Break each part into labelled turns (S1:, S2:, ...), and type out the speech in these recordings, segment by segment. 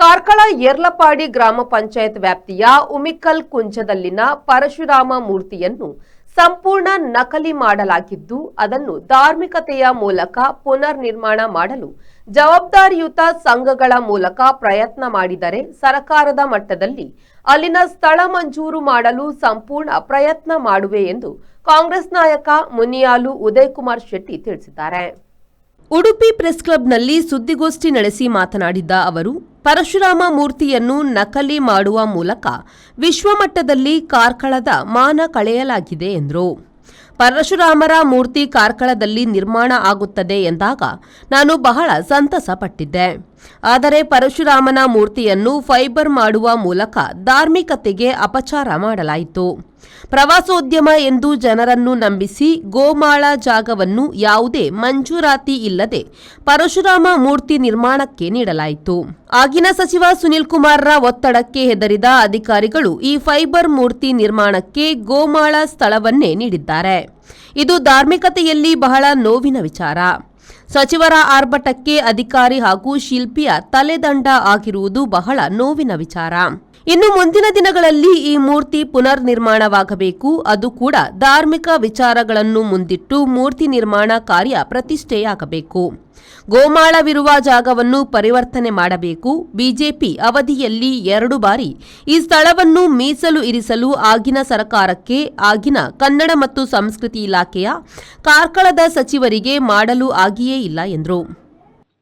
S1: ಕಾರ್ಕಳ ಯರ್ಲಪಾಡಿ ಗ್ರಾಮ ಪಂಚಾಯತ್ ವ್ಯಾಪ್ತಿಯ ಉಮಿಕಲ್ ಕುಂಜದಲ್ಲಿನ ಪರಶುರಾಮ ಮೂರ್ತಿಯನ್ನು ಸಂಪೂರ್ಣ ನಕಲಿ ಮಾಡಲಾಗಿದ್ದು ಅದನ್ನು ಧಾರ್ಮಿಕತೆಯ ಮೂಲಕ ಪುನರ್ ನಿರ್ಮಾಣ ಮಾಡಲು ಜವಾಬ್ದಾರಿಯುತ ಸಂಘಗಳ ಮೂಲಕ ಪ್ರಯತ್ನ ಮಾಡಿದರೆ ಸರ್ಕಾರದ ಮಟ್ಟದಲ್ಲಿ ಅಲ್ಲಿನ ಸ್ಥಳ ಮಂಜೂರು ಮಾಡಲು ಸಂಪೂರ್ಣ ಪ್ರಯತ್ನ ಮಾಡುವೆ ಎಂದು ಕಾಂಗ್ರೆಸ್ ನಾಯಕ ಮುನಿಯಾಲು ಉದಯಕುಮಾರ್ ಶೆಟ್ಟಿ ತಿಳಿಸಿದ್ದಾರೆ. ಉಡುಪಿ ಪ್ರೆಸ್ ಕ್ಲಬ್ನಲ್ಲಿ ಸುದ್ದಿಗೋಷ್ಠಿ ನಡೆಸಿ ಮಾತನಾಡಿದ್ದ ಅವರು, ಪರಶುರಾಮ ಮೂರ್ತಿಯನ್ನು ನಕಲಿ ಮಾಡುವ ಮೂಲಕ ವಿಶ್ವಮಟ್ಟದಲ್ಲಿ ಕಾರ್ಕಳದ ಮಾನ ಕಳೆಯಲಾಗಿದೆ ಎಂದರು. ಪರಶುರಾಮರ ಮೂರ್ತಿ ಕಾರ್ಕಳದಲ್ಲಿ ನಿರ್ಮಾಣ ಆಗುತ್ತದೆ ಎಂದಾಗ ನಾನು ಬಹಳ ಸಂತಸ ಪಟ್ಟಿದ್ದೆ. ಆದರೆ ಪರಶುರಾಮನ ಮೂರ್ತಿಯನ್ನು ಫೈಬರ್ ಮಾಡುವ ಮೂಲಕ ಧಾರ್ಮಿಕತೆಗೆ ಅಪಚಾರ ಮಾಡಲಾಯಿತು. ಪ್ರವಾಸೋದ್ಯಮ ಎಂದು ಜನರನ್ನು ನಂಬಿಸಿ ಗೋಮಾಳ ಜಾಗವನ್ನು ಯಾವುದೇ ಮಂಜೂರಾತಿ ಇಲ್ಲದೆ ಪರಶುರಾಮ ಮೂರ್ತಿ ನಿರ್ಮಾಣಕ್ಕೆ ನೀಡಲಾಯಿತು. ಆಗಿನ ಸಚಿವ ಸುನಿಲ್ ಕುಮಾರ್ರ ಒತ್ತಡಕ್ಕೆ ಹೆದರಿದ ಅಧಿಕಾರಿಗಳು ಈ ಫೈಬರ್ ಮೂರ್ತಿ ನಿರ್ಮಾಣಕ್ಕೆ ಗೋಮಾಳ ಸ್ಥಳವನ್ನೇ ನೀಡಿದ್ದಾರೆ. ಇದು ಧಾರ್ಮಿಕತೆಯಲ್ಲಿ ಬಹಳ ನೋವಿನ ವಿಚಾರ. ಸಚಿವರ ಆರ್ಭಟಕ್ಕೆ ಅಧಿಕಾರಿ ಹಾಗೂ ಶಿಲ್ಪಿಯ ತಲೆದಂಡ ಆಗಿರುವುದು ಬಹಳ ನೋವಿನ ವಿಚಾರ. ಇನ್ನು ಮುಂದಿನ ದಿನಗಳಲ್ಲಿ ಈ ಮೂರ್ತಿ ಪುನರ್ ನಿರ್ಮಾಣವಾಗಬೇಕು. ಅದು ಕೂಡ ಧಾರ್ಮಿಕ ವಿಚಾರಗಳನ್ನು ಮುಂದಿಟ್ಟು ಮೂರ್ತಿ ನಿರ್ಮಾಣ ಕಾರ್ಯ ಪ್ರತಿಷ್ಠೆಯಾಗಬೇಕು. ಗೋಮಾಳವಿರುವ ಜಾಗವನ್ನು ಪರಿವರ್ತನೆ ಮಾಡಬೇಕು. ಬಿಜೆಪಿ ಅವಧಿಯಲ್ಲಿ 2 ಬಾರಿ ಈ ಸ್ಥಳವನ್ನು ಮೀಸಲು ಇರಿಸಲು ಆಗಿನ ಸರ್ಕಾರಕ್ಕೆ, ಆಗಿನ ಕನ್ನಡ ಮತ್ತು ಸಂಸ್ಕೃತಿ ಇಲಾಖೆಯ ಕಾರ್ಕಳದ ಸಚಿವರಿಗೆ ಮಾಡಲು ಆಗಿಯೇ ಇಲ್ಲ ಎಂದರು.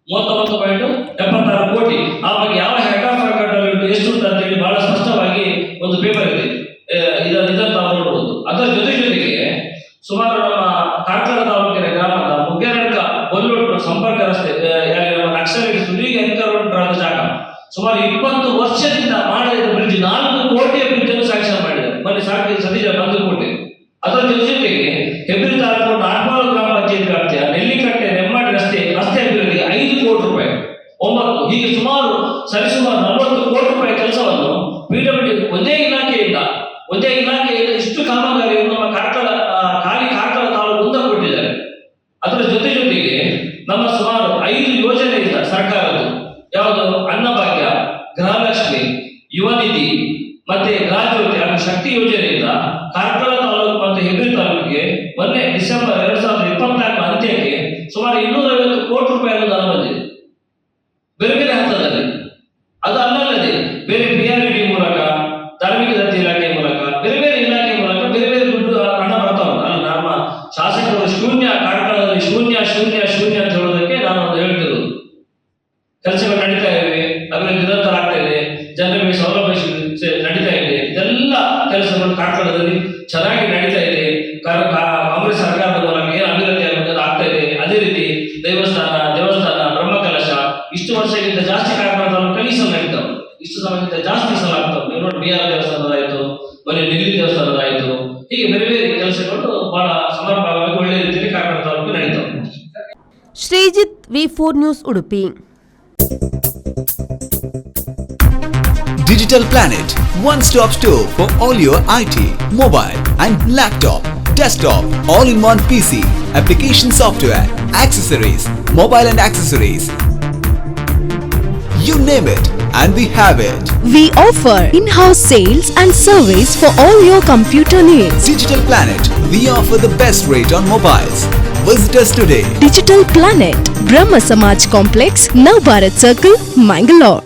S2: 39.76 ಕೋಟಿ ಆ ಬಗ್ಗೆ ಯಾವ ಎಷ್ಟು ಅಂತ ಹೇಳಿ ಬಹಳ ಸ್ಪಷ್ಟವಾಗಿ ಒಂದು ಪೇಪರ್ ಇದೆ. ಇದನ್ನು ನಾವು ನೋಡಬಹುದು. ಅದರ ಜೊತೆಗೆ ಸುಮಾರು ನಮ್ಮ ಕಾರ್ಕಳ ತಾಲೂಕಿನ ಗ್ರಾಮದ ಮುಗ್ಗೆರಡ್ಕ ಬಲ್ಲೊಟ್ಟು ಸಂಪರ್ಕ ರಸ್ತೆ ನಮ್ಮ ನಕ್ಸಲೈಟ್ ಸುಲಿಗೆ ಎಂಕರೊಂಡರಾದ ಜಾಗ ಸುಮಾರು 20 ವರ್ಷದಿಂದ ಮಾಡಿದ ಬ್ರಿಡ್ಜ್ 4 ಕೋಟಿಯ ಬ್ರಿಡ್ಜ್ ಅನ್ನು ಸ್ಯಾಂಕ್ಷನ್ ಮಾಡಿದ್ದಾರೆ. ಮೊನ್ನೆ ಸತೀಶ 1 ಕೋಟಿ. ಅದರ ಜೊತೆಗೆ ಹೆಬ್ರಿ ತಾಲೂಕು ನಾಟ್ಮಾಳು ಗ್ರಾಮ ಪಂಚಾಯತ್ ವ್ಯಾಪ್ತಿಯ ನೆಲ್ಲಿಕಟ್ಟೆ ನೆಮ್ಮಾಡಿ ರಸ್ತೆ ಅಭಿವೃದ್ಧಿಗೆ 5 ಕೋಟಿ ರೂಪಾಯಿ 9 ಹೀಗೆ ಸುಮಾರು 40 ಕೋಟಿ ರೂಪಾಯಿ ಕೆಲಸವನ್ನು ಪಿಡಬ್ಲ್ಯೂಡಿ ಒಂದೇ ಇಲಾಖೆಯಿಂದ ಇಷ್ಟು ಕಾಮಗಾರಿಯನ್ನು ನಮ್ಮ ಕಾರ್ಕಳ ತಾಲೂಕು ಮುಂದೆ ಕೊಟ್ಟಿದ್ದಾರೆ. ಅದರ ಜೊತೆಗೆ ನಮ್ಮ ಸುಮಾರು 5 ಯೋಜನೆಯಿಂದ ಸರ್ಕಾರದ್ದು ಯಾವುದು ಅನ್ನಭಾಗ್ಯ, ಗೃಹಲಕ್ಷ್ಮಿ, ಯುವ ನಿಧಿ ಮತ್ತೆ ಗೃಹಜ್ಯೋತಿ ಹಾಗೂ ಶಕ್ತಿ ಯೋಜನೆಯಿಂದ ಕಾರ್ಕಳ ತಾಲೂಕು ಮತ್ತು ಹೆಬ್ರಿ ತಾಲೂಕಿಗೆ ಮೊನ್ನೆ ಡಿಸೆಂಬರ್ 2024 ಅಂತ್ಯಕ್ಕೆ ಸುಮಾರು 250 ಕೋಟಿ ರೂಪಾಯಿ ಅನುದಾನ ಬಂದಿದೆ. ಬೇರೆ ಬೇರೆ ಹಂತದಲ್ಲಿ ಅದು ಅಲ್ಲದೆ ಬೇರೆ PRD ಮೂಲಕ, ಧಾರ್ಮಿಕ ದತ್ತಿ ಇಲಾಖೆ ಮೂಲಕ, ಬೇರೆ ಬೇರೆ ಇಲಾಖೆ ಮೂಲಕ ಬೇರೆ ಬೇರೆ ದುಡ್ಡು ಹಣ ಬರ್ತಾ ಉಂಟು. ಅಲ್ಲ, ನಮ್ಮ ಶಾಸಕರು ಕಾರ್ಕಳದಲ್ಲಿ ಶೂನ್ಯ ಅಂತ ಹೇಳೋದಕ್ಕೆ ನಾನು ಒಂದು ಹೇಳ್ತಿರೋದು. ಕೆಲಸಗಳು ನಡೀತಾ ಇವೆ, ಅಭಿವೃದ್ಧಿ ನಿರಂತರ ಆಗ್ತಾ ಇದೆ, ಜನರಿಗೆ ಸೌಲಭ್ಯ ನಡೀತಾ ಇದೆ. ಇದೆಲ್ಲ ಕೆಲಸಗಳು ಕಾರ್ಕಳದಲ್ಲಿ ಚೆನ್ನಾಗಿ ನಡೀತಾ ಇದೆ. ಕಾಂಗ್ರೆಸ್ ಸರ್ಕಾರದ ಮೂಲಕ ಏನು ಅಭಿವೃದ್ಧಿ ಆಗ್ತಾ ಇದೆ. ಅದೇ ರೀತಿ ದೇವಸ್ಥಾನ, ಬ್ರಹ್ಮಕಲಶ ಇಷ್ಟು ವರ್ಷಕ್ಕಿಂತ ಜಾಸ್ತಿ ಕಾರ್ಕಳ ತಾಲೂಕಲ್ಲಿ ಸಲ ನಡೀತಾವೆ. ಇಷ್ಟು ಸಮಯಕ್ಕಿಂತ ಜಾಸ್ತಿ ಸಲ ಆಗ್ತಾವೆ. ನೀವು ನೋಡಿ, BR ದೇವಸ್ಥಾನದಾಯಿತು, ಮೊನ್ನೆ ನೆಲ್ಲಿ ದೇವಸ್ಥಾನದಾಯಿತು, ಹೀಗೆ ಬೇರೆ ಬೇರೆ ಕೆಲಸಗಳು ಬಹಳ ಸಮರ್ಪಕವಾಗಿ ಒಳ್ಳೆ ರೀತಿಯಲ್ಲಿ ಕಾರ್ಕಳ ತಾಲೂಕು ನಡೀತಾವೆ.
S1: Srijith, V4 news, Udupi.
S3: Digital Planet, one-stop store for all your IT, mobile and laptop, desktop, all-in-one PC, application software, accessories, mobile and accessories. You name it and we have it.
S4: We offer in-house sales and service for all your computer needs.
S3: Digital Planet, we offer the best rate on mobiles. Visit us today.
S4: Digital Planet, Brahma Samaj Complex, Nav Bharat Circle, Mangalore.